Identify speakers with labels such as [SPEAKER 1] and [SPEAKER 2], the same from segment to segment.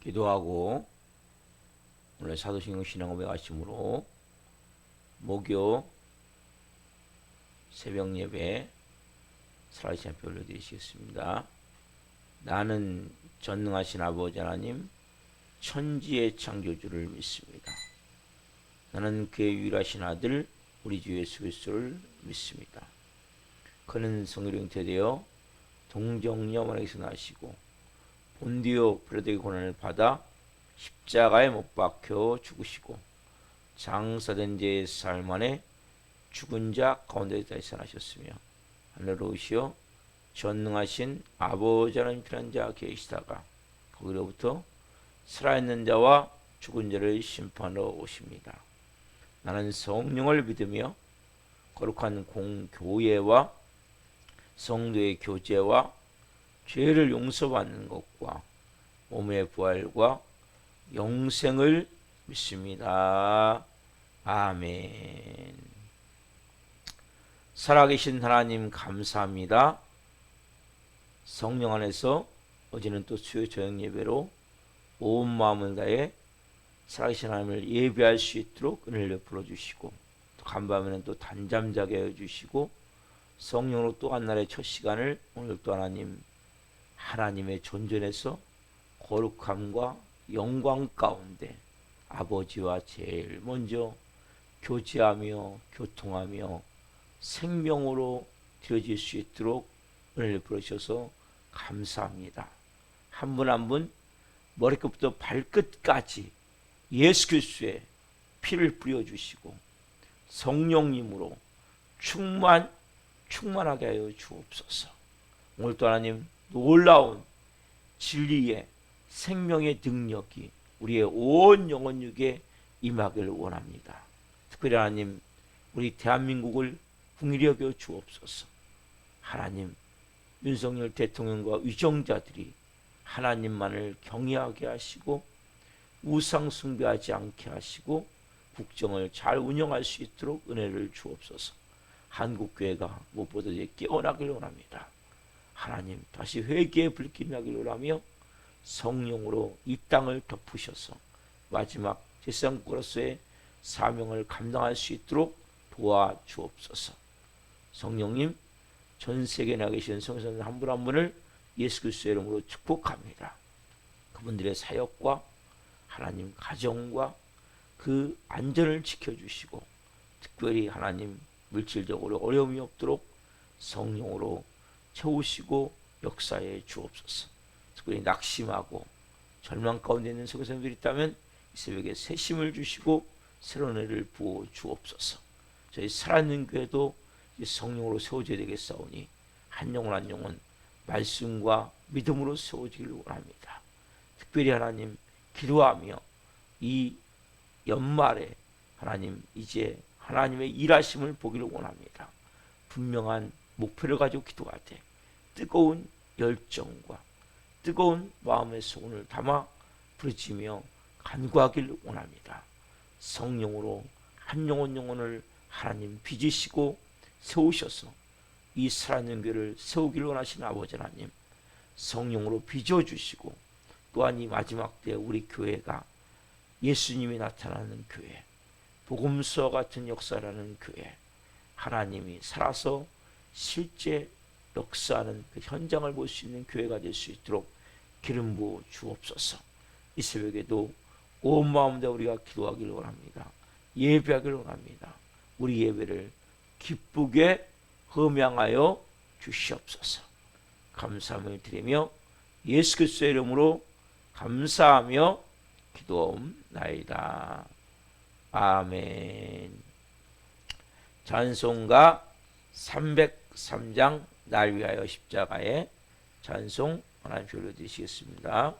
[SPEAKER 1] 기도하고 오늘 사도신경 신앙고백 아침으로 목요 새벽 예배 살아계신 앞에 올려드리시겠습니다. 나는 전능하신 아버지 하나님 천지의 창조주를 믿습니다. 나는 그의 유일하신 아들 우리 주 예수 그리스도를 믿습니다. 그는 성령 잉태되어 동정녀 마리아에게서 나시고 본디오 빌라도의 고난을 받아 십자가에 못 박혀 죽으시고 장사된 지 사흘 만에 죽은 자 가운데서 다시 살아나셨으며 하늘로 오시어 전능하신 아버지 하나님 편한 자 계시다가 거기로부터 살아있는 자와 죽은 자를 심판하러 오십니다. 나는 성령을 믿으며 거룩한 공교회와 성도의 교제와 죄를 용서받는 것과 몸의 부활과 영생을 믿습니다. 아멘. 살아계신 하나님 감사합니다. 성령 안에서 어제는 또 수요 저녁 예배로 온 마음을 다해 살아계신 하나님을 예배할 수 있도록 은혜를 베풀어 주시고 또 간밤에는 또 단잠 자게 해주시고 성령으로 또 한 날의 첫 시간을 오늘 또 하나님의 존전에서 거룩함과 영광 가운데 아버지와 제일 먼저 교제하며 교통하며 생명으로 드려질 수 있도록 은혜를 베푸셔서 감사합니다. 한 분 한 분 머리끝부터 발끝까지 예수 그리스도의 피를 뿌려주시고 성령님으로 충만하게 하여 주옵소서. 오늘도 하나님 놀라운 진리의 생명의 능력이 우리의 온 영혼 육에 임하기를 원합니다. 특별히 하나님 우리 대한민국을 긍휼히 여겨 주옵소서. 하나님 윤석열 대통령과 위정자들이 하나님만을 경외하게 하시고 우상 숭배하지 않게 하시고 국정을 잘 운영할 수 있도록 은혜를 주옵소서. 한국교회가 무엇보다 깨어나길 원합니다. 하나님 다시 회개의 불길이 나길 원하며 성령으로 이 땅을 덮으셔서 마지막 제사장으로서의 사명을 감당할 수 있도록 도와주옵소서. 성령님 전 세계에 나 계신 성도들 한 분 한 분을 예수 그리스도의 이름으로 축복합니다. 그분들의 사역과 하나님 가정과 그 안전을 지켜주시고 특별히 하나님 물질적으로 어려움이 없도록 성령으로 채우시고 역사에 주옵소서. 특별히 낙심하고 절망 가운데 있는 성도님들이 있다면 이 새벽에 새 힘을 주시고 새로운 은혜를 부어 주옵소서. 저희 살아있는 교회도 성령으로 세워져야 되겠사오니 한 영혼 한 영혼 말씀과 믿음으로 세워지기를 원합니다. 특별히 하나님 기도하며 이 연말에 하나님 이제 하나님의 일하심을 보기를 원합니다. 분명한 목표를 가지고 기도하되 뜨거운 열정과 뜨거운 마음의 소원을 담아 부르짖으며 간구하기를 원합니다. 성령으로 한 영혼 영혼을 하나님 빚으시고 세우셔서 이 살아있는 교회를 세우기를 원하시는 아버지 하나님 성령으로 빚어주시고 또한 이 마지막 때 우리 교회가 예수님이 나타나는 교회 복음서와 같은 역사라는 교회 하나님이 살아서 실제 역사하는 그 현장을 볼 수 있는 교회가 될 수 있도록 기름 부어 주옵소서. 이 새벽에도 온 마음으로 우리가 기도하기를 원합니다. 예배하기를 원합니다. 우리 예배를 기쁘게 흠양하여 주시옵소서. 감사함을 드리며 예수 그리스도의 이름으로 감사하며 기도옵나이다. 아멘. 찬송가 303장 날 위하여 십자가의 찬송 하나님 올려드리시겠습니다.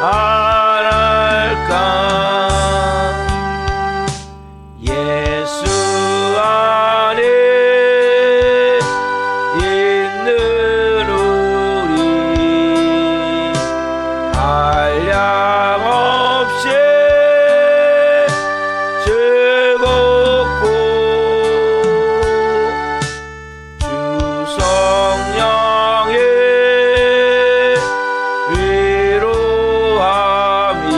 [SPEAKER 1] 안 할까? 예수 안에 있는 우리 한량 없이 즐겁고 주 성령의 위로함이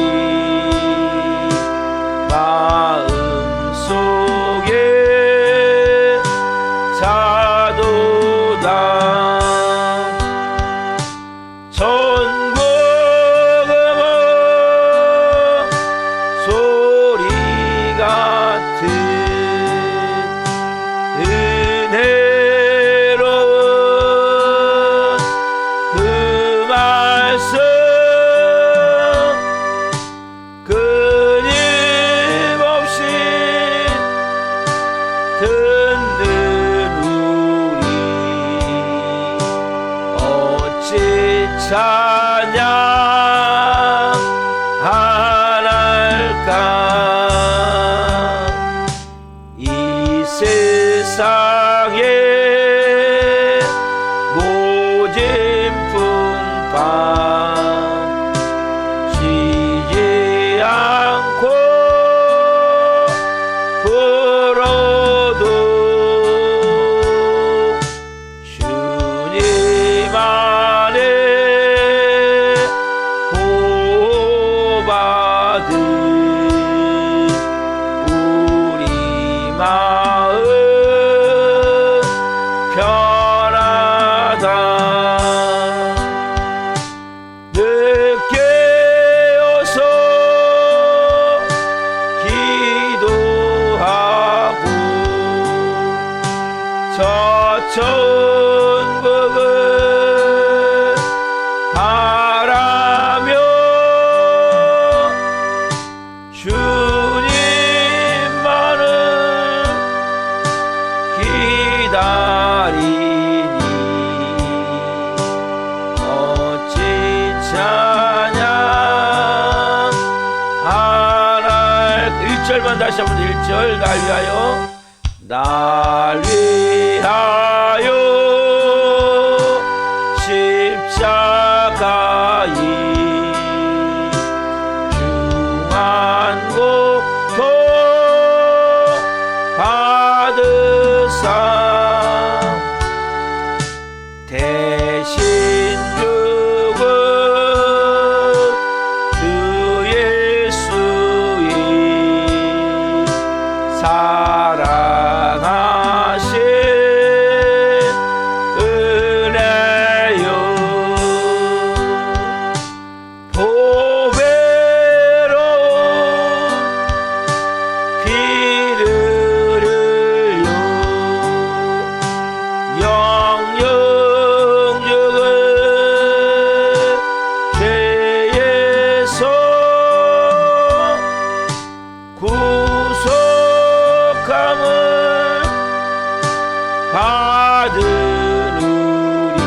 [SPEAKER 1] 마음속에 자도다. 천국음은 소리 같은 은혜로운 그 말씀 끊임없이 듣는 우리 어찌 찬양 안 할까? 이 세상에 모진 풍파 쉬지 않고 불어도 주님 안에 보호받은 우리 마음 편하다. 늦게 어서 기도하고 저 천국을 바라며 주님만을 기다리니 어찌 찬양 안 할까? 1절만 다시 한번 1절 날 위하여 날 위하여 십자가의 중한 고통 받으사 대신 죽은 주 예수의 사랑하신 은혜요 보배로운 피를 흘려 영영 죽은 죄에서 구속함을 받은 우리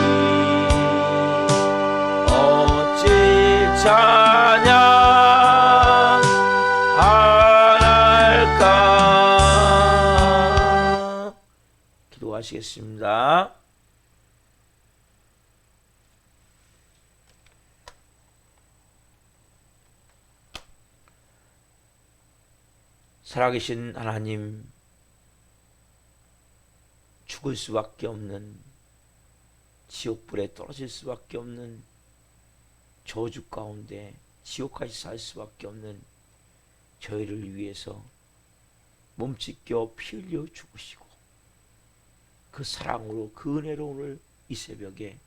[SPEAKER 1] 어찌 찬양 안 할까? 기도하시겠습니다. 살아계신 하나님, 죽을 수밖에 없는, 지옥불에 떨어질 수밖에 없는, 저주 가운데 지옥까지 살 수밖에 없는 저희를 위해서 몸찢겨 피 흘려 죽으시고 그 사랑으로 그 은혜로 오늘 이 새벽에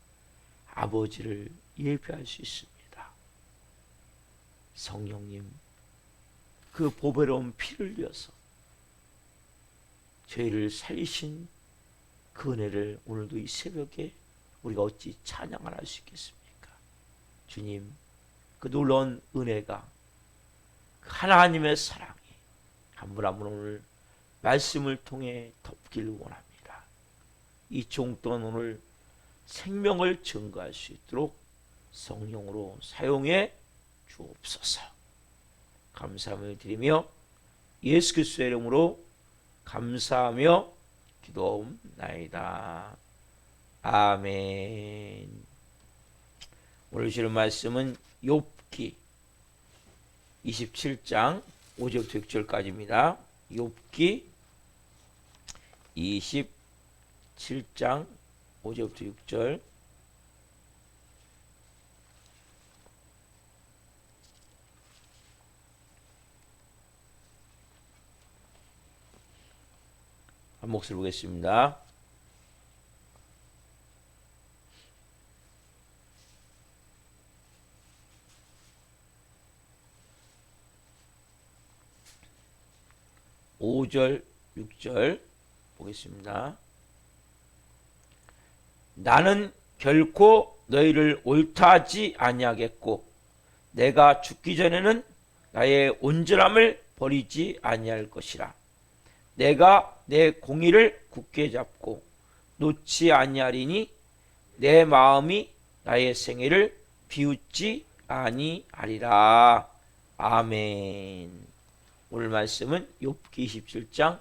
[SPEAKER 1] 아버지를 예배할 수 있습니다. 성령님, 그 보배로운 피를 흘려서 저희를 살리신 그 은혜를 오늘도 이 새벽에 우리가 어찌 찬양을 할 수 있겠습니까? 주님, 그 놀라운 은혜가, 그 하나님의 사랑이 한 분 한 분 오늘 말씀을 통해 덮기를 원합니다. 이 종 또한 오늘 생명을 증거할 수 있도록 성령으로 사용해 주옵소서. 감사함을 드리며 예수 그리스도의 이름으로 감사하며 기도옵나이다. 아멘. 오늘 주는 말씀은 욥기 27장 5절부터 6절까지입니다. 욥기 27장 5절부터 6절. 한 목소리 보겠습니다. (5절) (6절) 보겠습니다. 나는 결코 너희를 옳다하지 아니하겠고 내가 죽기 전에는 나의 온전함을 버리지 아니할 것이라. 내가 내 공의를 굳게 잡고 놓지 아니하리니 내 마음이 나의 생애를 비웃지 아니하리라. 아멘. 오늘 말씀은 욥기 27장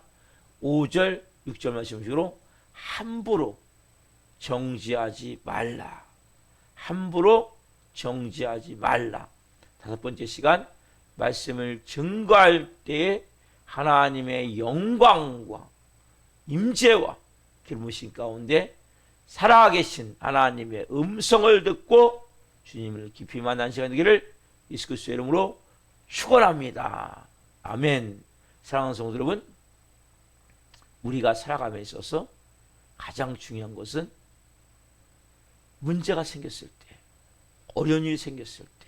[SPEAKER 1] 5절 6절 말씀으로 함부로 정죄하지 말라. 함부로 정죄하지 말라. 다섯 번째 시간 말씀을 증거할 때에 하나님의 영광과 임재와 기름부으심 가운데 살아계신 하나님의 음성을 듣고 주님을 깊이 만난 시간 되기를 예수 그리스도의 이름으로 축원합니다. 아멘. 사랑하는 성도 여러분, 우리가 살아감에 있어서 가장 중요한 것은 문제가 생겼을 때, 어려운 일이 생겼을 때,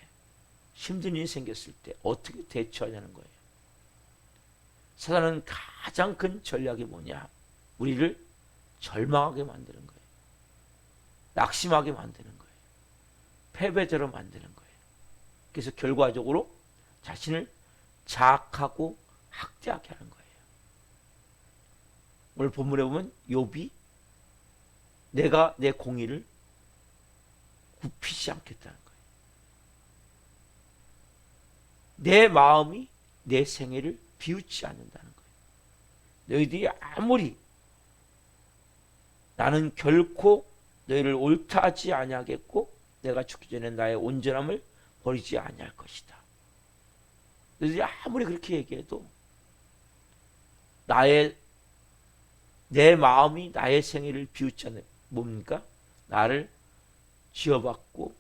[SPEAKER 1] 힘든 일이 생겼을 때 어떻게 대처하냐는 거예요. 사단은 가장 큰 전략이 뭐냐? 우리를 절망하게 만드는 거예요. 낙심하게 만드는 거예요. 패배자로 만드는 거예요. 그래서 결과적으로 자신을 자학하고 학대하게 하는 거예요. 오늘 본문에 보면 욥이 내가 내 공의를 굽히지 않겠다는 거예요. 내 마음이 내 생애를 비웃지 않는다는 거예요. 너희들이 아무리 나는 결코 너희를 옳다하지 아니하겠고 내가 죽기 전에 나의 온전함을 버리지 아니할 것이다. 너희들이 아무리 그렇게 얘기해도 내 마음이 나의 생애를 비웃지 않는, 뭡니까? 나를 지어받고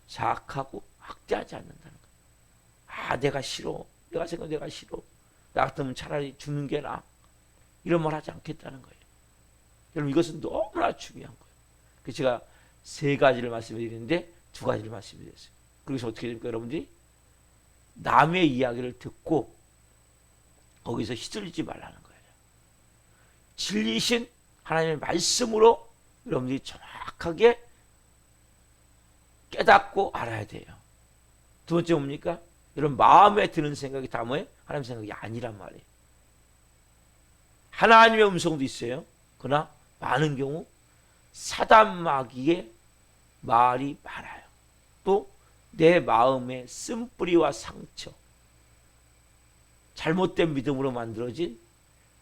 [SPEAKER 1] 자학하고 학대하지 않는다는 거예요. 아, 내가 싫어. 내가 생각 내가 싫어. 나 같으면 차라리 죽는 게 나아. 이런 말 하지 않겠다는 거예요. 여러분, 이것은 너무나 중요한 거예요. 그래서 제가 세 가지를 말씀드리는데 두 가지를 말씀드렸어요. 그래서 어떻게 됩니까, 여러분들이? 남의 이야기를 듣고 거기서 휘둘리지 말라는 거예요. 진리신 하나님의 말씀으로 여러분들이 정확하게 깨닫고 알아야 돼요. 두 번째 뭡니까? 여러분, 마음에 드는 생각이 다 뭐예요? 하나님 생각이 아니란 말이에요. 하나님의 음성도 있어요. 그러나 많은 경우 사단 마귀의 말이 많아요. 또 내 마음의 쓴뿌리와 상처, 잘못된 믿음으로 만들어진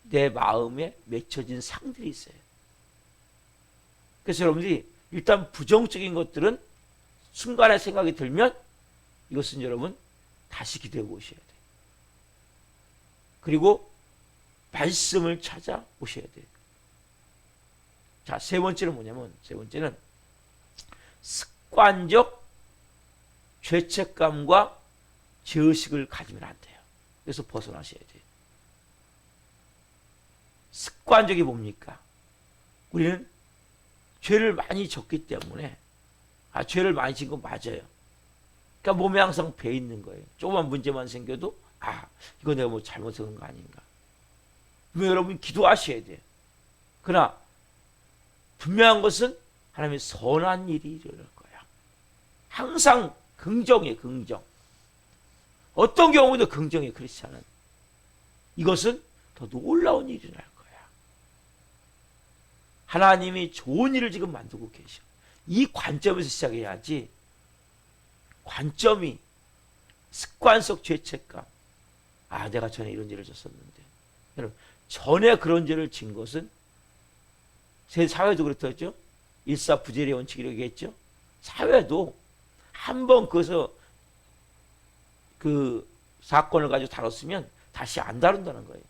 [SPEAKER 1] 내 마음에 맺혀진 상들이 있어요. 그래서 여러분들이 일단 부정적인 것들은 순간에 생각이 들면 이것은 여러분 다시 기도해 보셔야 돼요. 그리고 말씀을 찾아 보셔야 돼요. 자, 세 번째는 뭐냐면, 세 번째는 습관적 죄책감과 죄의식을 가지면 안 돼요. 그래서 벗어나셔야 돼요. 습관적이 뭡니까? 우리는 죄를 많이 졌기 때문에, 죄를 많이 진 건 맞아요. 그러니까 몸에 항상 배 있는 거예요. 조그만 문제만 생겨도 이거 내가 뭐 잘못한 거 아닌가. 분명 여러분 기도하셔야 돼요. 그러나 분명한 것은 하나님의 선한 일이 일어날 거야. 항상 긍정이에요. 긍정. 어떤 경우도 긍정이에요. 그렇지 않은. 이것은 더 놀라운 일이 일어날 거야. 하나님이 좋은 일을 지금 만들고 계셔. 이 관점에서 시작해야지 관점이 습관 속 죄책감. 아, 내가 전에 이런 죄를 졌었는데. 여러분, 전에 그런 죄를 진 것은 제 사회도 그렇다죠. 일사부재의 원칙이라고 얘기했죠. 사회도 한번 그것을 그 사건을 가지고 다뤘으면 다시 안 다룬다는 거예요.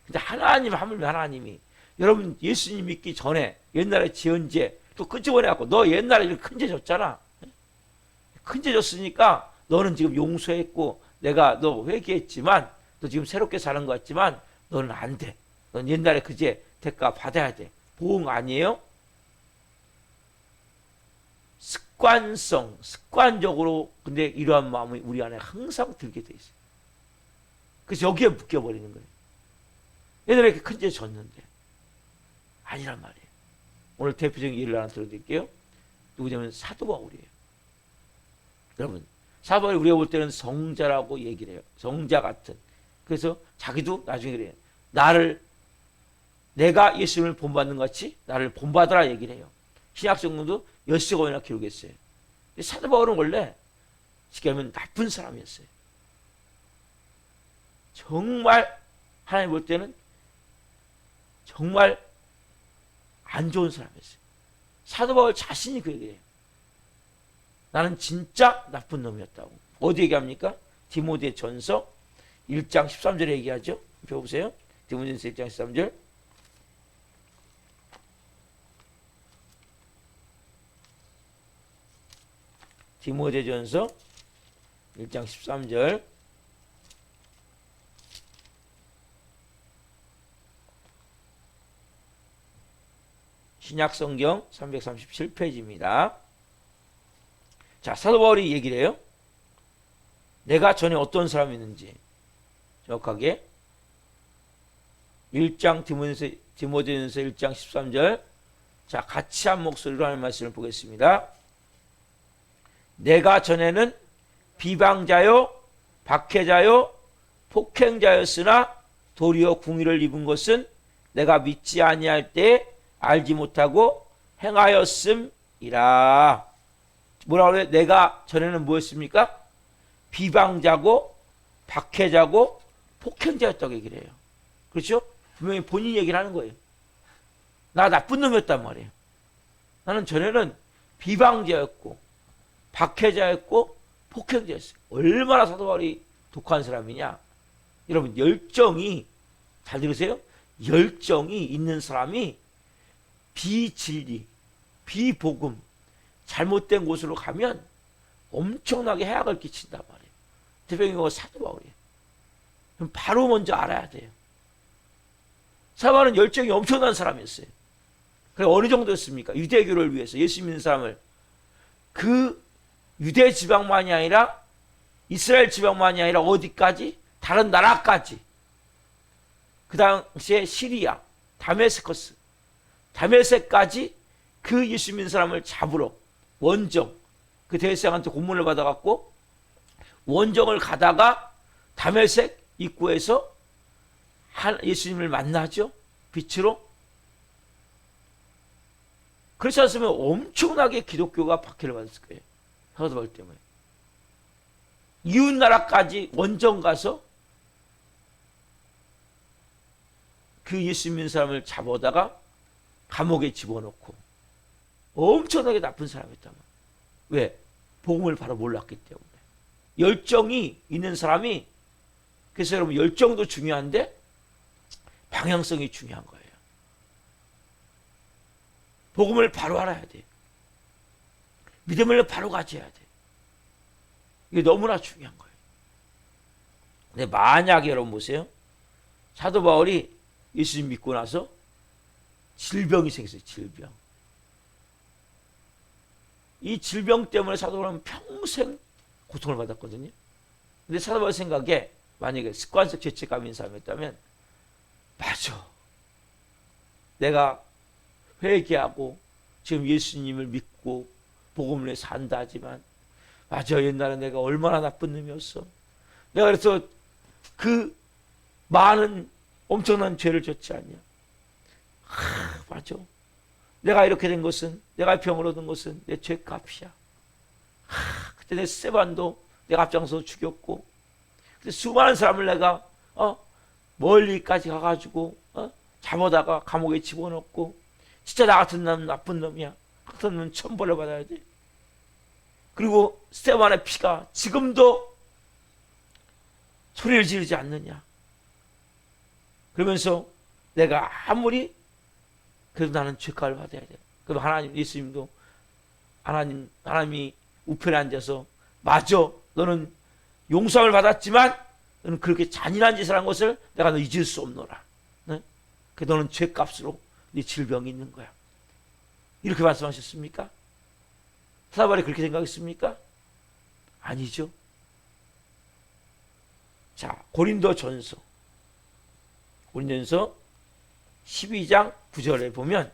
[SPEAKER 1] 근데 하나님이 여러분 예수님 믿기 전에 옛날에 지은 죄 또 끄집어내갖고 너 옛날에 이렇게 큰 죄 졌잖아. 큰 죄 졌으니까 너는 지금 용서했고 내가 너 회개했지만 너 지금 새롭게 사는 것 같지만 너는 안 돼. 넌 옛날에 그 죄 대가 받아야 돼. 보응 아니에요? 습관적으로 근데 이러한 마음이 우리 안에 항상 들게 돼 있어요. 그래서 여기에 묶여버리는 거예요. 옛날에 이렇게 큰 죄 졌는데 아니란 말이에요. 오늘 대표적인 예를 하나 들어드릴게요. 누구냐면 사도 바울이에요. 여러분 사도 바울이 우리가 볼 때는 성자라고 얘기를 해요. 성자 같은. 그래서 자기도 나중에 그래요. 내가 예수님을 본받는 것 같이 나를 본받으라 얘기를 해요. 신약성경도 10권이나 기록했어요. 사도 바울은 원래 쉽게 하면 나쁜 사람이었어요. 정말 하나님 볼 때는 정말 안 좋은 사람이었어요. 사도 바울 자신이 그 얘기를 해요. 나는 진짜 나쁜 놈이었다고. 어디 얘기합니까? 디모데 전서 1장 13절에 얘기하죠. 펴보세요. 디모데 전서 1장 13절. 디모데전서 1장 13절. 신약성경 337페이지입니다. 자, 사도 바울이 얘기를 해요. 내가 전에 어떤 사람이었는지 정확하게 1장 디모데전서 1장 13절. 자, 같이 한 목소리로 하는 말씀을 보겠습니다. 내가 전에는 비방자요 박해자요 폭행자였으나 도리어 궁의를 입은 것은 내가 믿지 아니할 때 알지 못하고 행하였음이라. 뭐라고 그래요? 내가 전에는 뭐였습니까? 비방자고 박해자고 폭행자였다고 얘기를 해요. 그렇죠? 분명히 본인 얘기를 하는 거예요. 나 나쁜 놈이었단 말이에요. 나는 전에는 비방자였고 박해자였고 폭행자였어요. 얼마나 사도 바울이 독한 사람이냐. 여러분 열정이, 잘 들으세요. 열정이 있는 사람이 비진리, 비복음, 잘못된 곳으로 가면 엄청나게 해악을 끼친단 말이에요. 대표적인 사도 바울이에요. 그럼 바로 먼저 알아야 돼요. 사도 바울은 열정이 엄청난 사람이었어요. 그래 어느 정도였습니까? 유대교를 위해서 예수 믿는 사람을 그 유대 지방만이 아니라 이스라엘 지방만이 아니라 어디까지? 다른 나라까지. 그 당시에 시리아, 다메섹까지 그 예수 믿는 사람을 잡으러 원정, 그 대제사장한테 공문을 받아갖고 원정을 가다가 다메섹 입구에서 예수님을 만나죠. 빛으로. 그렇지 않으면 엄청나게 기독교가 박해를 받았을 거예요. 사도 바울 때문에. 이웃나라까지 원정 가서 그 예수 믿는 사람을 잡아다가 감옥에 집어넣고 엄청나게 나쁜 사람이었단 말이에요. 왜? 복음을 바로 몰랐기 때문에. 열정이 있는 사람이, 그래서 여러분 열정도 중요한데 방향성이 중요한 거예요. 복음을 바로 알아야 돼요. 믿음을 바로 가져야 돼. 이게 너무나 중요한 거예요. 근데 만약에 여러분 보세요. 사도 바울이 예수님 믿고 나서 질병이 생겼어요. 질병. 이 질병 때문에 사도 바울은 평생 고통을 받았거든요. 근데 사도 바울 생각에 만약에 습관적 죄책감이 있는 사람이었다면 맞아. 내가 회개하고 지금 예수님을 믿고 복음을 위해 산다 하지만 맞아. 옛날에 내가 얼마나 나쁜 놈이었어. 내가 그래서 그 많은 엄청난 죄를 졌지 않냐. 맞아. 내가 이렇게 된 것은, 내가 병을 얻은 것은 내 죄값이야. 그때 내 스데반도 내가 앞장서 죽였고, 근데 수많은 사람을 내가 멀리까지 가가지고 잡아다가 감옥에 집어넣고, 진짜 나 같은 놈 나쁜 놈이야. 같은 놈은 천벌을 받아야 돼. 그리고 스데반의 피가 지금도 소리를 지르지 않느냐. 그러면서 내가 아무리 그래도 나는 죄값을 받아야 돼. 그럼 하나님, 예수님도 하나님이 우편에 앉아서 맞아, 너는 용서를 받았지만 너는 그렇게 잔인한 짓을 한 것을 내가 너 잊을 수 없노라. 네? 그 너는 죄값으로 네 질병이 있는 거야. 이렇게 말씀하셨습니까? 사도바울이 그렇게 생각했습니까? 아니죠. 자, 고린도전서 12장 9절에 보면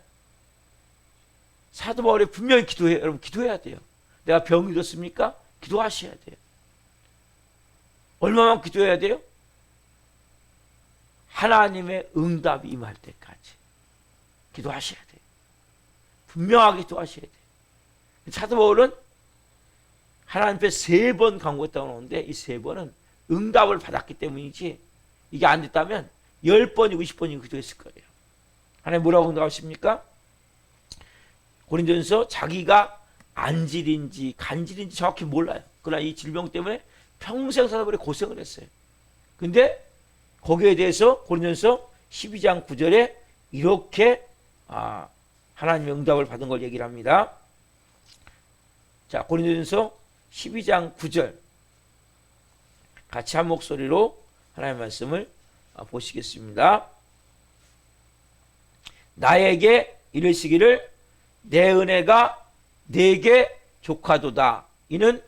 [SPEAKER 1] 사도 바울이 분명히 기도해요. 여러분, 기도해야 돼요. 내가 병이 들었습니까? 기도하셔야 돼요. 얼마만 기도해야 돼요? 하나님의 응답이 임할 때까지 기도하셔야 돼요. 분명하게 기도하셔야 돼요. 사도 바울은 하나님 앞에 3번 간구했다고 하는데 이 3번은 응답을 받았기 때문이지, 이게 안 됐다면 10번이고 20번이고 기도했을 거예요. 하나님 뭐라고 응답하십니까? 고린도전서 자기가 안질인지 간질인지 정확히 몰라요. 그러나 이 질병 때문에 평생 사도 바울이 고생을 했어요. 근데 거기에 대해서 고린도전서 12장 9절에 이렇게 하나님의 응답을 받은 걸 얘기를 합니다. 자, 고린도전서 12장 9절 같이 한 목소리로 하나님의 말씀을 보시겠습니다. 나에게 이르시기를 내 은혜가 네게 족하도다. 이는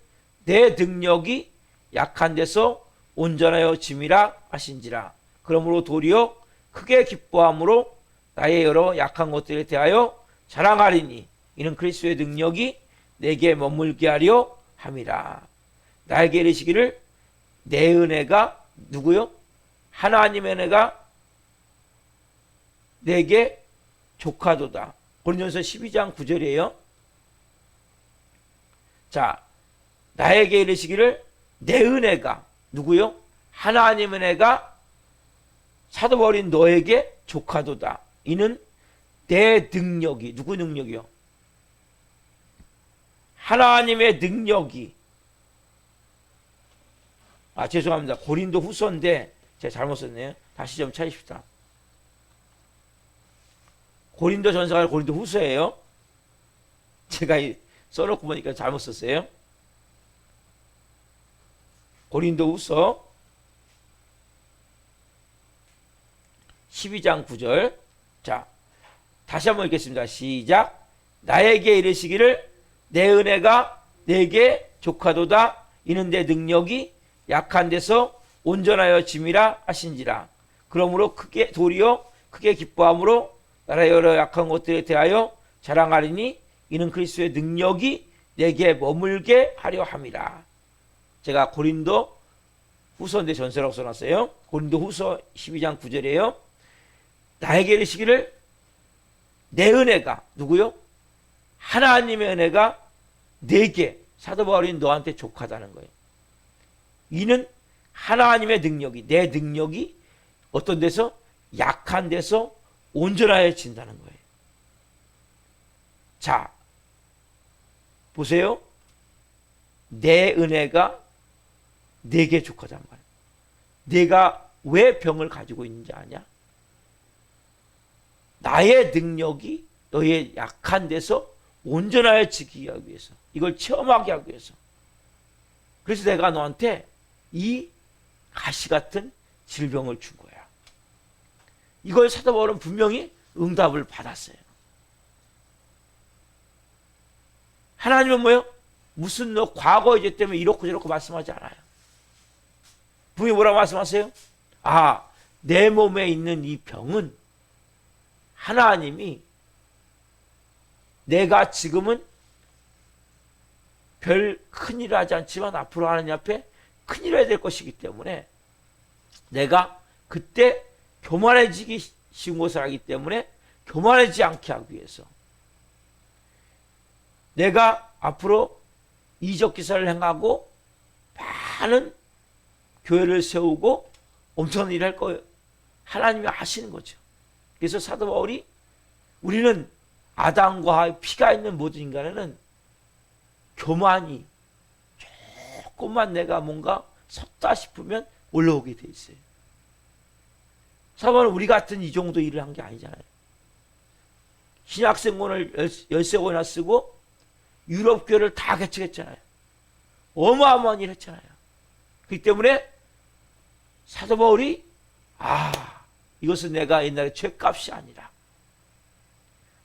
[SPEAKER 1] 내 능력이 약한 데서 온전하여 짐이라 하신지라. 그러므로 도리어 크게 기뻐함으로 나의 여러 약한 것들에 대하여 자랑하리니 이는 그리스도의 능력이 내게 머물게 하려 함이라. 나에게 이르시기를 내 은혜가 누구요? 하나님의 은혜가 내게 족하도다. 고린도전서 12장 9절이에요. 자, 나에게 이르시기를 내 은혜가 누구요? 하나님의 은혜가 사도 바울인 너에게 족하도다. 이는 내 능력이, 누구 능력이요? 하나님의 능력이, 죄송합니다. 고린도 후서인데 제가 잘못 썼네요. 다시 좀 찾으십시다. 고린도 전서가 아니라 고린도 후서예요. 제가 써놓고 보니까 잘못 썼어요. 고린도 후서 12장 9절. 자, 다시 한번 읽겠습니다. 시작. 나에게 이르시기를 내 은혜가 내게 족하도다. 이는 내 능력이 약한 데서 온전하여 짐이라 하신지라. 그러므로 도리어 크게 기뻐함으로 나라의 여러 약한 것들에 대하여 자랑하리니 이는 그리스도의 능력이 내게 머물게 하려 함이라. 제가 고린도 후서인데 전서라고 써놨어요. 고린도 후서 12장 9절이에요. 나에게 이르시기를 내 은혜가 누구요? 하나님의 은혜가 내게, 사도 바울인 너한테 족하다는 거예요. 이는 하나님의 능력이, 내 능력이 어떤 데서? 약한 데서 온전해진다는 거예요. 자, 보세요. 내 은혜가 내게 족하단 말이에요. 내가 왜 병을 가지고 있는지 아냐? 나의 능력이 너의 약한 데서 온전해지기 위해서, 이걸 체험하게 하기 위해서. 그래서 내가 너한테 이 가시 같은 질병을 준 거야. 이걸 사도 바울은 분명히 응답을 받았어요. 하나님은 뭐예요? 무슨 너 과거의 죄 때문에 이렇고 저렇고 말씀하지 않아요. 분명히 뭐라고 말씀하세요? 내 몸에 있는 이 병은 하나님이 내가 지금은 별 큰일을 하지 않지만 앞으로 하나님 앞에 큰일을 해야 될 것이기 때문에 내가 그때 교만해지기 쉬운 것을 알기 때문에 교만해지지 않게 하기 위해서 내가 앞으로 이적 기사를 행하고 많은 교회를 세우고 엄청난 일을 할 거예요. 하나님이 아시는 거죠. 그래서 사도 바울이 우리는 아담과 피가 있는 모든 인간에는 교만이 조금만 내가 뭔가 섰다 싶으면 올라오게 돼 있어요. 사도 바울은 우리 같은 이 정도 일을 한 게 아니잖아요. 신약성경을 13권이나 쓰고 유럽 교회를 다 개척했잖아요. 어마어마한 일 했잖아요. 그렇기 때문에 사도 바울이 이것은 내가 옛날에 죄값이 아니라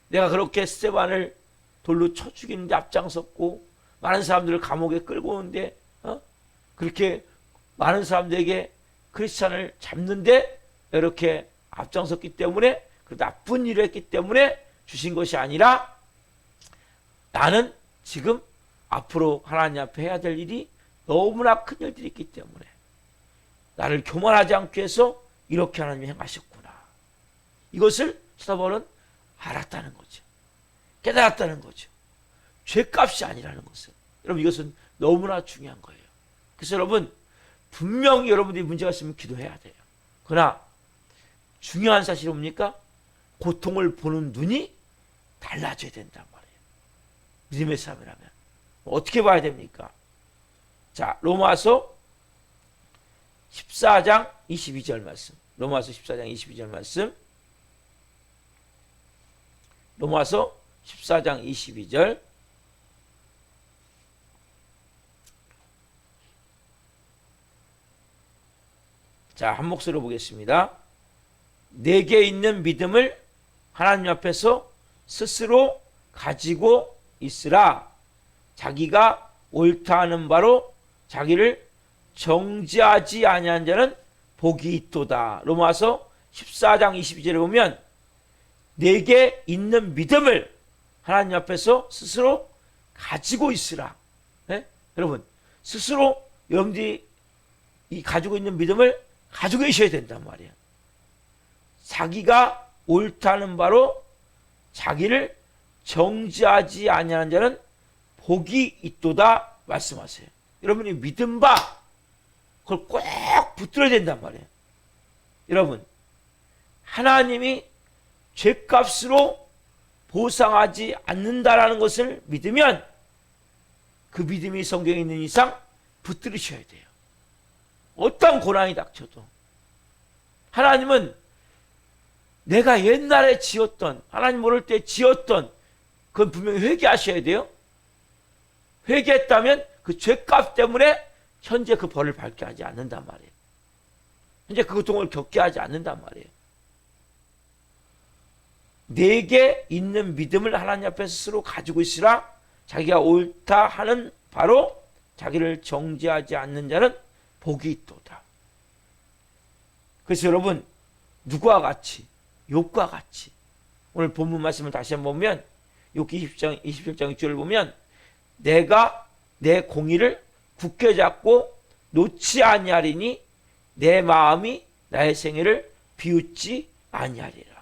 [SPEAKER 1] 내가 그렇게 스데반을 돌로 쳐 죽이는데 앞장섰고 많은 사람들을 감옥에 끌고 오는데 그렇게 많은 사람들에게 크리스찬을 잡는데 이렇게 앞장섰기 때문에 그 나쁜 일을 했기 때문에 주신 것이 아니라 나는 지금 앞으로 하나님 앞에 해야 될 일이 너무나 큰 일들이 있기 때문에 나를 교만하지 않게 해서 이렇게 하나님이 행하셨구나. 이것을 사도 바울은 알았다는 거죠. 깨달았다는 거죠. 죄값이 아니라는 것은. 여러분 이것은 너무나 중요한 거예요. 그래서 여러분 분명히 여러분들이 문제가 있으면 기도해야 돼요. 그러나 중요한 사실이 뭡니까? 고통을 보는 눈이 달라져야 된단 말이에요. 믿음의 사람이라면. 어떻게 봐야 됩니까? 자, 로마서 14장 22절 말씀. 로마서 14장 22절 말씀. 로마서 14장 22절. 자, 한 목소리로 보겠습니다. 내게 있는 믿음을 하나님 앞에서 스스로 가지고 있으라. 자기가 옳다 하는 바로 자기를 정죄하지 아니한 자는 복이 있도다. 로마서 14장 22절에 보면 내게 있는 믿음을 하나님 앞에서 스스로 가지고 있으라. 네? 여러분 스스로 여러분들이 가지고 있는 믿음을 가지고 계셔야 된단 말이에요. 자기가 옳다는 바로 자기를 정죄하지 아니하는 자는 복이 있도다 말씀하세요. 여러분이 믿음 바 그걸 꼭 붙들어야 된단 말이에요. 여러분 하나님이 죄값으로 보상하지 않는다라는 것을 믿으면 그 믿음이 성경에 있는 이상 붙들으셔야 돼요. 어떤 고난이 닥쳐도 하나님은 내가 옛날에 지었던 하나님 모를 때 지었던 그건 분명히 회개하셔야 돼요. 회개했다면 그 죄값 때문에 현재 그 벌을 받게 하지 않는단 말이에요. 현재 그 고통을 겪게 하지 않는단 말이에요. 내게 있는 믿음을 하나님 앞에 스스로 가지고 있으라. 자기가 옳다 하는 바로 자기를 정죄하지 않는 자는 복이 있도다. 그래서 여러분 누구와 같이 욥과 같이 오늘 본문 말씀을 다시 한번 보면 욥기 27장 6절을 보면 내가 내 공의를 굳게 잡고 놓지 아니하리니 내 마음이 나의 생애를 비웃지 아니하리라.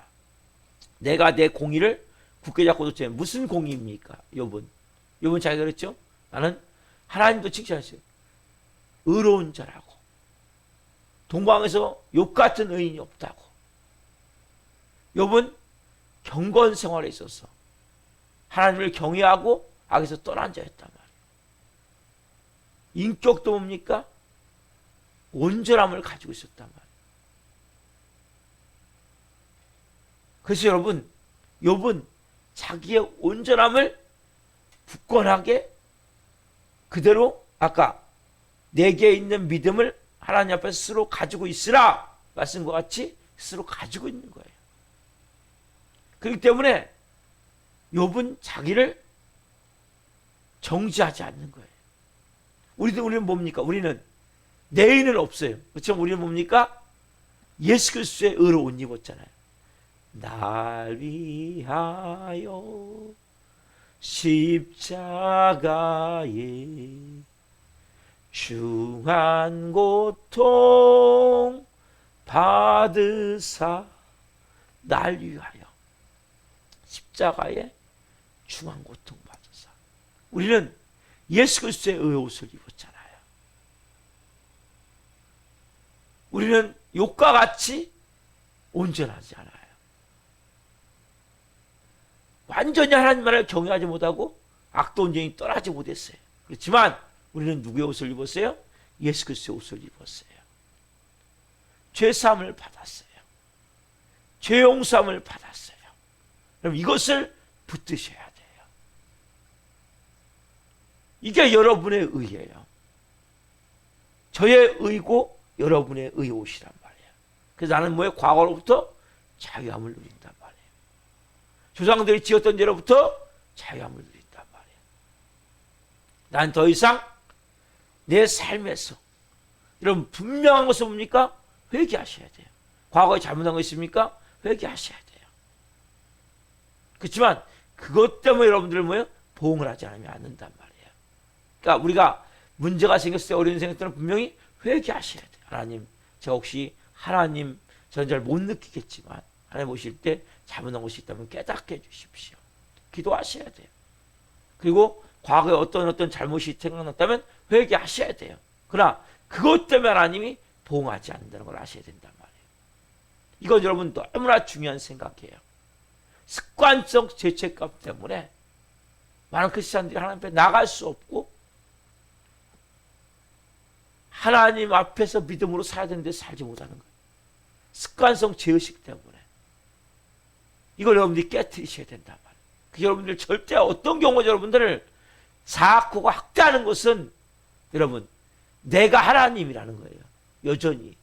[SPEAKER 1] 내가 내 공의를 굳게 잡고 놓지 아니하리니 무슨 공의입니까? 욥은 자기가 그랬죠. 나는 하나님도 칭찬했어요. 의로운 자라고. 동방에서 욥 같은 의인이 없다고. 욥은 경건 생활에 있어서 하나님을 경외하고 악에서 떠난 자였단 말이에요. 인격도 뭡니까? 온전함을 가지고 있었단 말이에요. 그래서 여러분 욥은 자기의 온전함을 굳건하게 그대로 아까 내게 있는 믿음을 하나님 앞에 스스로 가지고 있으라 말씀과 같이 스스로 가지고 있는 거예요. 그렇기 때문에 욥은 자기를 정죄하지 않는 거예요. 우리는 뭡니까? 우리는 내인은 없어요. 그렇죠? 우리는 뭡니까? 예수 그리스도의 의로 옷 입었잖아요. 날 위하여 십자가에 중한 고통 받으사 날 위하여 십자가에 중한 고통 받으사. 우리는 예수 그리스도의 의의 옷을 입었잖아요. 우리는 욕과 같이 온전하지 않아요. 완전히 하나님만을 경외하지 못하고 악도 온전히 떠나지 못했어요. 그렇지만 우리는 누구의 옷을 입었어요? 예수 그리스도의 옷을 입었어요. 죄사함을 받았어요. 죄 용서함을 받았어요. 그럼 이것을 붙드셔야 돼요. 이게 여러분의 의예요. 저의 의고 여러분의 의 옷이란 말이에요. 그래서 나는 뭐예요? 과거로부터 자유함을 누린단 말이에요. 조상들이 지었던 죄로부터 자유함을 누린단 말이에요. 난 더 이상 내 삶에서 여러분 분명한 것은 뭡니까? 회개하셔야 돼요. 과거에 잘못한 거 있습니까? 회개하셔야 돼요. 그렇지만 그것 때문에 여러분들은 뭐예요? 보응을 하지 않으면 않는단 말이에요. 그러니까 우리가 문제가 생겼을 때 어려운 생겼을 때는 분명히 회개하셔야 돼요. 하나님, 제가 혹시 하나님 저는 잘 못 느끼겠지만 하나님 오실 때 잘못한 것이 있다면 깨닫게 해주십시오. 기도하셔야 돼요. 그리고 과거에 어떤 잘못이 생각났다면 회개하셔야 돼요. 그러나 그것 때문에 하나님이 보응하지 않는다는 걸 아셔야 된단 말이에요. 이건 여러분 너무나 중요한 생각이에요. 습관적 죄책감 때문에 많은 크리스찬들이 하나님 앞에 나갈 수 없고 하나님 앞에서 믿음으로 살아야 되는데 살지 못하는 거예요. 습관성 죄의식 때문에. 이걸 여러분들이 깨트리셔야 된단 말이에요. 그 여러분들 절대 어떤 경우도 여러분들을 자학하고 학대하는 것은 여러분 내가 하나님이라는 거예요. 여전히.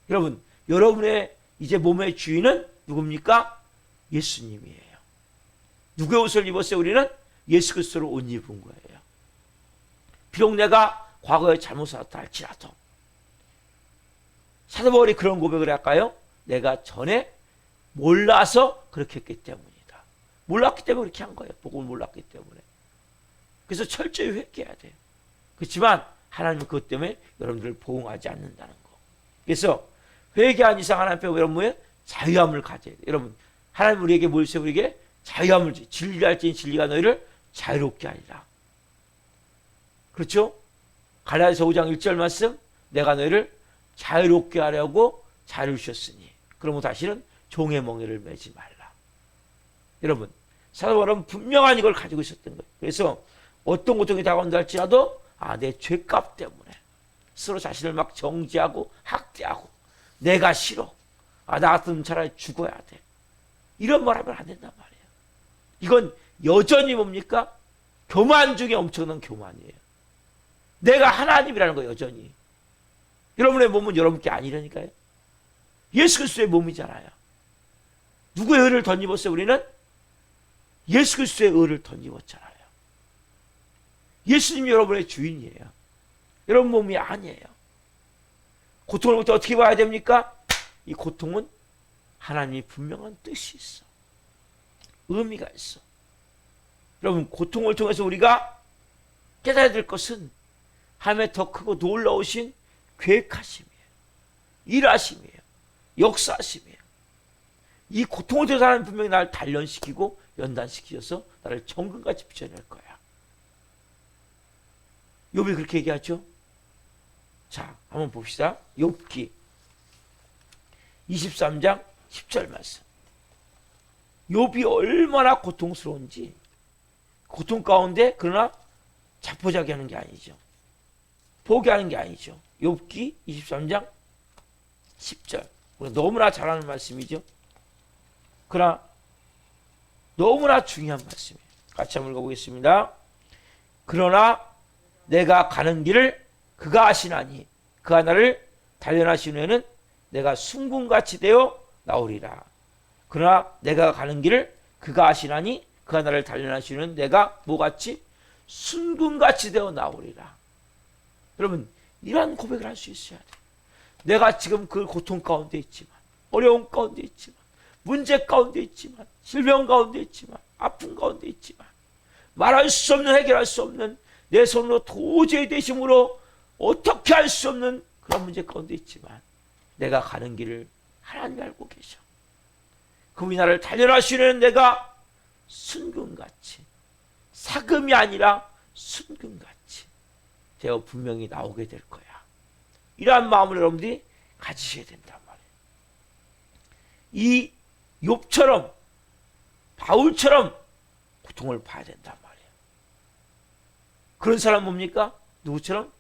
[SPEAKER 1] 여러분 여러분의 이제 몸의 주인은 누굽니까? 예수님이에요. 누구의 옷을 입었어요? 우리는 예수 그리스도를 옷 입은 거예요. 비록 내가 과거에 잘못 살았다 할지라도 사도 바울이 그런 고백을 할까요? 내가 전에 몰라서 그렇게 했기 때문이다. 몰랐기 때문에 그렇게 한 거예요. 복음을 몰랐기 때문에. 그래서 철저히 회개해야 돼요. 그렇지만 하나님은 그것 때문에 여러분들을 보응하지 않는다는 거. 그래서 회개한 이상 하나님 앞에 여러분 뭐예요? 자유함을 가져야 돼요. 여러분 하나님 우리에게 뭘 주세요? 우리에게 자유함을 주세요. 진리할지니 진리가 너희를 자유롭게 하리라. 그렇죠? 갈라디아서 5장 1절 말씀, 내가 너희를 자유롭게 하려고 자유를 주셨으니 그러면 다시는 종의 멍에를 매지 말라. 여러분 사도 바울은 분명한 이걸 가지고 있었던 거예요. 그래서 어떤 고통이 다가온다 할지라도 내 죄값 때문에 스스로 자신을 막 정죄하고 학대하고 내가 싫어. 나 같으면 차라리 죽어야 돼. 이런 말 하면 안 된단 말이에요. 이건 여전히 뭡니까? 교만 중에 엄청난 교만이에요. 내가 하나님이라는 거 여전히. 여러분의 몸은 여러분께 아니라니까요. 예수 그리스도의 몸이잖아요. 누구의 의를 덧입었어요? 우리는 예수 그리스도의 의를 덧입었잖아요. 예수님이 여러분의 주인이에요. 여러분 몸이 아니에요. 고통을 볼 때 어떻게 봐야 됩니까? 이 고통은 하나님이 분명한 뜻이 있어. 의미가 있어. 여러분 고통을 통해서 우리가 깨달아야 될 것은 하나님의 더 크고 놀라우신 계획하심이에요. 일하심이에요. 역사하심이에요. 이 고통을 통해서 하나님 분명히 나를 단련시키고 연단시키셔서 나를 정금같이 비춰낼 거야. 욥이 그렇게 얘기하죠. 자, 한번 봅시다. 욥기 23장 10절 말씀. 욥이 얼마나 고통스러운지 고통 가운데 그러나 자포자기하는 게 아니죠. 포기하는 게 아니죠. 욥기 23장 10절. 우리가 너무나 잘 아는 말씀이죠. 그러나 너무나 중요한 말씀이에요. 같이 한번 읽어보겠습니다. 그러나 내가 가는 길을 그가 아시나니 그가 나를 단련하신 후에는 내가 순금같이 되어 나오리라. 그러나 내가 가는 길을 그가 아시나니 그가 나를 단련하신 후에는 내가 뭐같이? 순금같이 되어 나오리라. 여러분 이러한 고백을 할 수 있어야 돼요. 내가 지금 그 고통 가운데 있지만 어려움 가운데 있지만 문제 가운데 있지만 질병 가운데 있지만 아픔 가운데 있지만 말할 수 없는 해결할 수 없는 내 손으로 도저히 되심으로 어떻게 할 수 없는 그런 문제 가운데 있지만 내가 가는 길을 하나님이 알고 계셔. 그분이 나를 단련하시는 내가 순금같이 사금이 아니라 순금같이 제가 분명히 나오게 될 거야. 이러한 마음을 여러분들이 가지셔야 된단 말이에요. 이 욥처럼 바울처럼 고통을 봐야 된단 말이에요. 그런 사람 뭡니까? 누구처럼?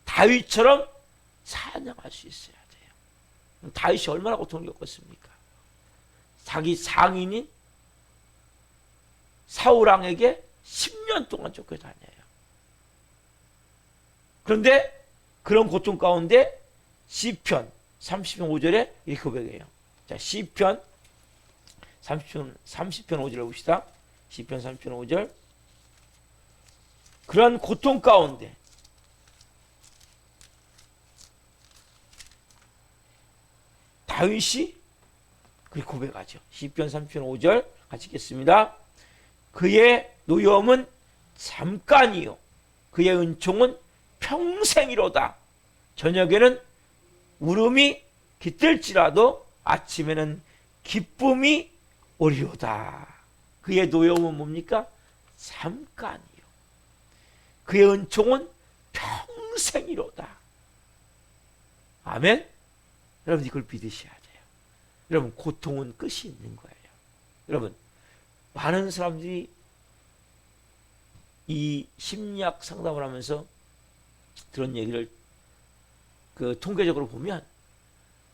[SPEAKER 1] 다윗처럼 찬양할 수 있어야 돼요. 다윗이 얼마나 고통을 겪었습니까? 자기 상인인 사울왕에게 10년 동안 쫓겨다녀요. 그런데 그런 고통 가운데 시편 30편 5절에 이렇게 고백해요. 자, 시편 30편 5절을 봅시다. 시편 30편 5절. 그런 고통 가운데 다윗이 그렇게 고백하죠. 시편 30편 5절 같이 읽겠습니다. 그의 노여움은 잠깐이요 그의 은총은 평생이로다. 저녁에는 울음이 깃들지라도 아침에는 기쁨이 오리로다. 그의 노여움은 뭡니까? 잠깐이요 그의 은총은 평생이로다. 아멘. 여러분 이걸 믿으셔야 돼요. 여러분 고통은 끝이 있는 거예요. 여러분 많은 사람들이 이 심리학 상담을 하면서 그런 얘기를 통계적으로 보면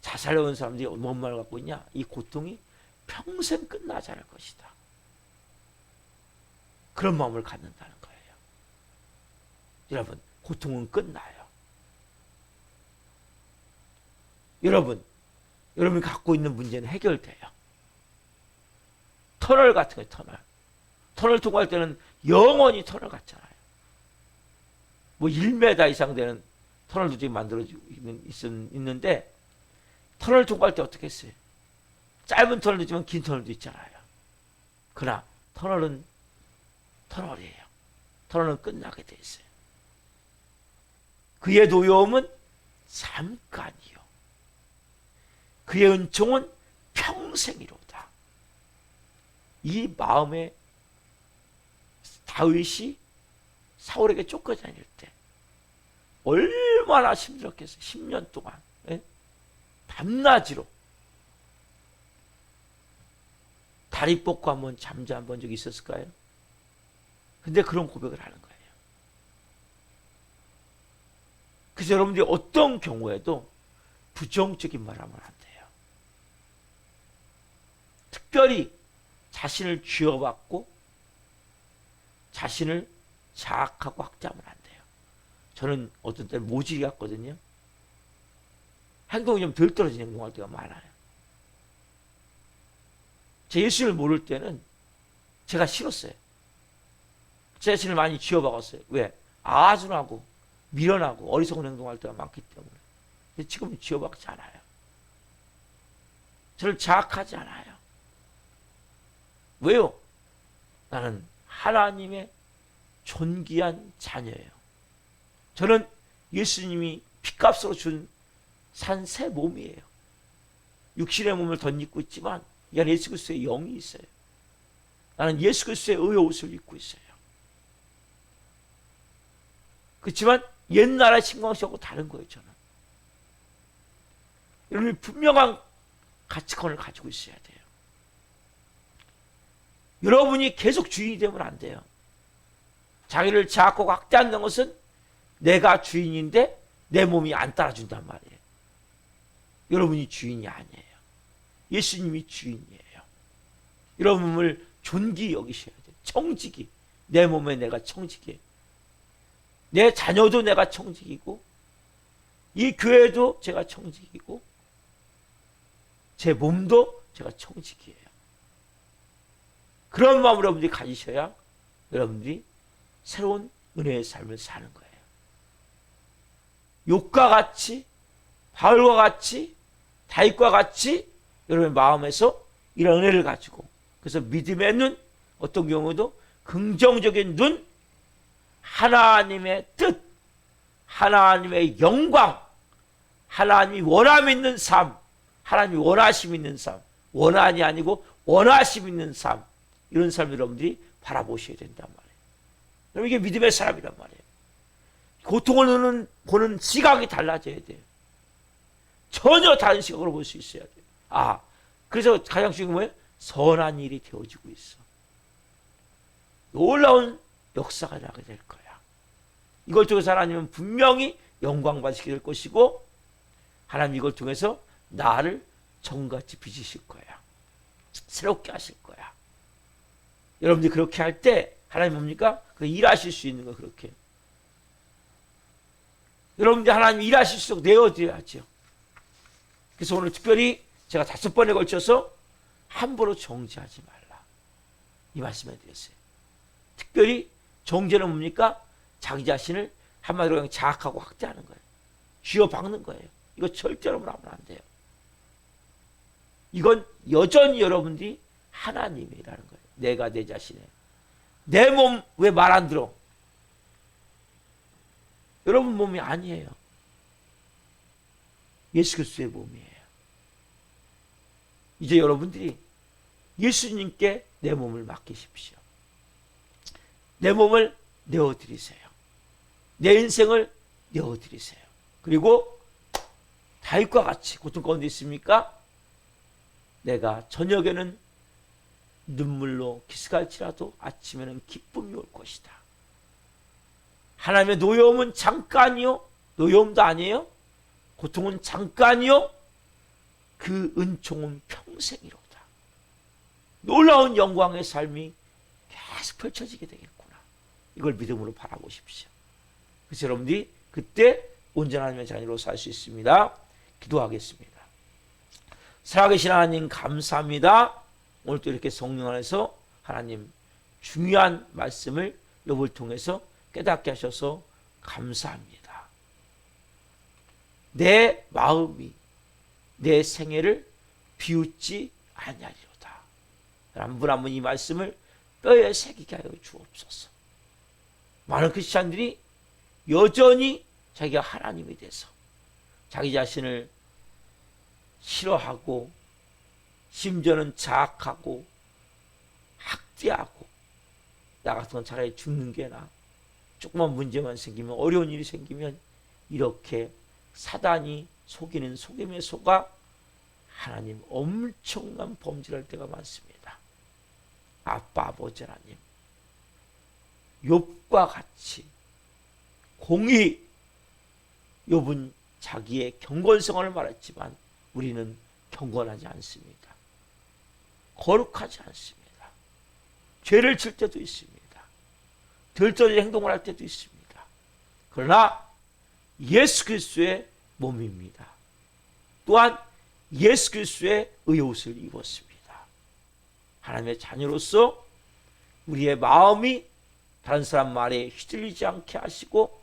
[SPEAKER 1] 자살해 온 사람들이 뭔 말을 갖고 있냐? 이 고통이 평생 끝나지 않을 것이다. 그런 마음을 갖는다는 거예요. 여러분 고통은 끝나요. 여러분이 갖고 있는 문제는 해결돼요. 터널 같은 거예요. 터널 통과할 때는 영원히 터널 같잖아요. 뭐 1m 이상 되는 터널도 지금 만들어지고 있는데 터널 통과할 때 어떻게 했어요? 짧은 터널도 있지만 긴 터널도 있잖아요. 그러나 터널은 터널이에요. 터널은 끝나게 돼 있어요. 그의 노여움은 잠깐이요 그의 은총은 평생이로다. 이 마음에 다윗이 사울에게 쫓겨다닐 때 얼마나 힘들었겠어요. 10년 동안 밤낮으로 다리 뻗고 한번 잠잠 본 적이 있었을까요? 근데 그런 고백을 하는 거예요. 그래서 여러분들이 어떤 경우에도 부정적인 말 하면 안 돼요. 특별히 자신을 쥐어받고 자신을 자학하고 학대하면 안 돼요. 저는 어떤 때 모질이 같거든요. 행동이 좀 덜 떨어진 행동할 때가 많아요. 제 예수를 모를 때는 제가 싫었어요. 제 자신을 많이 쥐어박았어요. 왜? 아둔하고 미련하고 어리석은 행동할 때가 많기 때문에. 근데 지금은 쥐어박지 않아요. 저를 자학하지 않아요. 왜요? 나는 하나님의 존귀한 자녀예요. 저는 예수님이 피값으로 준 산 새 몸이에요. 육신의 몸을 덧입고 있지만 이 안에 예수 그리스도의 영이 있어요. 나는 예수 그리스도의 의의 옷을 입고 있어요. 그렇지만 옛날의 신광식하고 다른 거예요. 저는 여러분이 분명한 가치관을 가지고 있어야 돼요. 여러분이 계속 주인이 되면 안 돼요. 자기를 자학하고 학대한다는 것은 내가 주인인데 내 몸이 안 따라준단 말이에요. 여러분이 주인이 아니에요. 예수님이 주인이에요. 여러분 몸을 존귀 여기셔야 돼요. 청지기. 내 몸에 내가 청지기. 내 자녀도 내가 청지기고 이 교회도 제가 청지기고 제 몸도 제가 청지기예요. 그런 마음을 여러분들이 가지셔야 여러분들이 새로운 은혜의 삶을 사는 거예요. 욥과 같이 바울과 같이 다윗과 같이 여러분의 마음에서 이런 은혜를 가지고 그래서 믿음의 눈 어떤 경우도 긍정적인 눈 하나님의 뜻 하나님의 영광 하나님이 원함 있는 삶 하나님이 원하심 있는 삶 원한이 아니고 원하심 있는 삶 이런 삶을 여러분들이 바라보셔야 된단 말이에요. 여러분, 이게 믿음의 사람이란 말이에요. 고통을 보는 시각이 달라져야 돼요. 전혀 다른 시각으로 볼 수 있어야 돼요. 그래서 가장 중요한 게 뭐예요? 선한 일이 되어지고 있어. 놀라운 역사가 나게 될 거야. 이걸 통해서 하나님은 분명히 영광 받으시게 될 것이고, 하나님 이걸 통해서 나를 정같이 빚으실 거야. 새롭게 하실 거야. 여러분들이 그렇게 할 때 하나님 뭡니까? 일하실 수 있는 거. 그렇게 여러분들이 하나님 일하실 수 있도록 내어드려야죠. 그래서 오늘 특별히 제가 5번에 걸쳐서 함부로 정죄하지 말라, 이 말씀을 드렸어요. 특별히 정죄는 뭡니까? 자기 자신을 한마디로 그냥 자학하고 학대하는 거예요. 쥐어박는 거예요. 이거 절대로 하면 안 돼요. 이건 여전히 여러분들이 하나님이라는 거예요. 내가 내 자신에, 내 몸 왜 말 안 들어? 여러분 몸이 아니에요. 예수 그리스도의 몸이에요. 이제 여러분들이 예수님께 내 몸을 맡기십시오. 내 몸을 내어드리세요. 내 인생을 내어드리세요. 그리고 다윗과 같이 고통 가운데 있습니까? 내가 저녁에는 눈물로 기스갈지라도 아침에는 기쁨이 올 것이다. 하나님의 노여움은 잠깐이요, 노여움도 아니에요. 고통은 잠깐이요, 그 은총은 평생이로다. 놀라운 영광의 삶이 계속 펼쳐지게 되겠구나. 이걸 믿음으로 바라보십시오. 그래서 여러분들이 그때 온전한 하나님의 자녀로 살 수 있습니다. 기도하겠습니다. 살아계신 하나님 감사합니다. 오늘 또 이렇게 성령 안에서 하나님 중요한 말씀을 여러분을 통해서 깨닫게 하셔서 감사합니다. 내 마음이 내 생애를 비웃지 아니하리로다. 한 분 한 분 이 말씀을 뼈에 새기게 하여 주옵소서. 많은 크리스찬들이 여전히 자기가 하나님이 돼서 자기 자신을 싫어하고 심지어는 자학하고 학대하고, 나 같은 건 차라리 죽는 게 나아. 조그만 문제만 생기면, 어려운 일이 생기면 이렇게 사단이 속이는 속임에 속아 하나님 엄청난 범죄를 할 때가 많습니다. 아버지 하나님, 욥과 같이 공의, 욥은 자기의 경건성을 말했지만 우리는 경건하지 않습니다. 거룩하지 않습니다. 죄를 질 때도 있습니다. 들떠진 행동을 할 때도 있습니다. 그러나 예수 그리스도의 몸입니다. 또한 예수 그리스도의 의옷을 입었습니다. 하나님의 자녀로서 우리의 마음이 다른 사람 말에 휘둘리지 않게 하시고,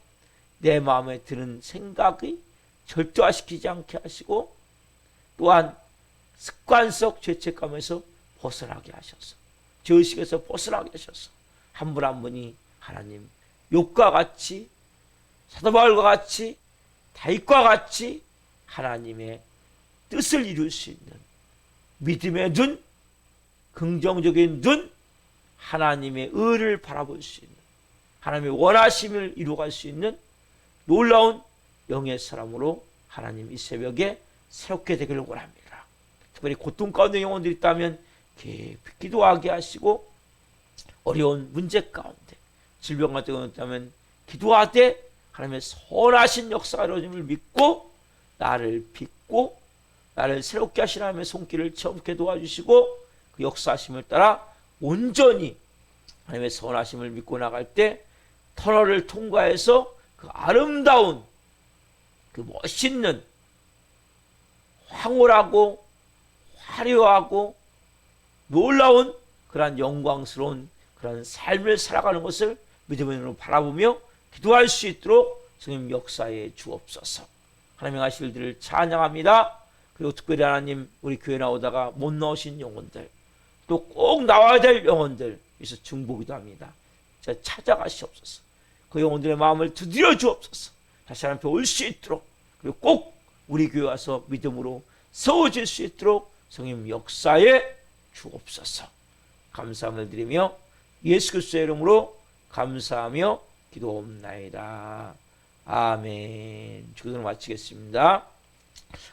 [SPEAKER 1] 내 마음에 드는 생각이 절도화시키지 않게 하시고, 또한 습관적 죄책감에서 벗어나게 하셔서, 죄의식에서 벗어나게 하셔서 한 분 한 분이 하나님 욥과 같이, 사도 바울과 같이, 다윗과 같이 하나님의 뜻을 이룰 수 있는 믿음의 눈, 긍정적인 눈, 하나님의 의를 바라볼 수 있는, 하나님의 원하심을 이루어갈 수 있는 놀라운 영의 사람으로 하나님 이 새벽에 새롭게 되기를 원합니다. 특별히 고통 가운데 영혼들이 있다면 깊이 기도하게 하시고, 어려운 문제 가운데 질병 같은 경우 있다면 기도하되 하나님의 선하신 역사가 이루어짐을 믿고, 나를 빚고 나를 새롭게 하시는 하나님의 손길을 체험케 도와주시고, 그 역사하심을 따라 온전히 하나님의 선하심을 믿고 나갈 때 터널을 통과해서 그 아름다운, 그 멋있는, 황홀하고 화려하고 놀라운 그러한 영광스러운 그런 삶을 살아가는 것을 믿음의 눈으로 바라보며 기도할 수 있도록 성령 역사에 주옵소서. 하나님의 하실들을 찬양합니다. 그리고 특별히 하나님, 우리 교회 나오다가 못 나오신 영혼들, 또 꼭 나와야 될 영혼들, 그래서 중보기도 합니다. 찾아가시옵소서. 그 영혼들의 마음을 두드려 주옵소서. 다시 하나님 앞에 올 수 있도록, 그리고 꼭 우리 교회 와서 믿음으로 세워질 수 있도록 성령 역사에 주옵소서. 감사함을 드리며 예수 그리스도의 이름으로 감사하며 기도옵나이다. 아멘. 기도를 마치겠습니다.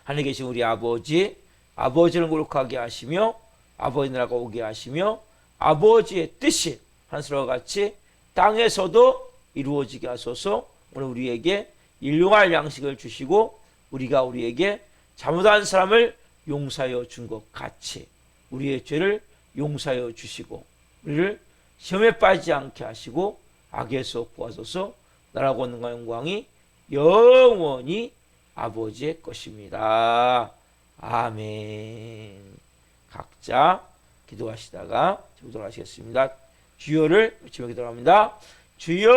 [SPEAKER 1] 하늘에 계신 우리 아버지, 아버지를 거룩하게 하시며 아버지 나라가 오게 하시며 아버지의 뜻이 하늘과 같이 땅에서도 이루어지게 하소서. 오늘 우리에게 일용할 양식을 주시고 우리가 우리에게 잘못한 사람을 용서하여 준 것 같이 우리의 죄를 용서하여 주시고 우리를 시험에 빠지지 않게 하시고 악에서 구하소서. 나라고 있는 영광이 영원히 아버지의 것입니다. 아멘. 각자 기도하시다가 기도를 하시겠습니다. 주여를 외치며 기도합니다. 주여!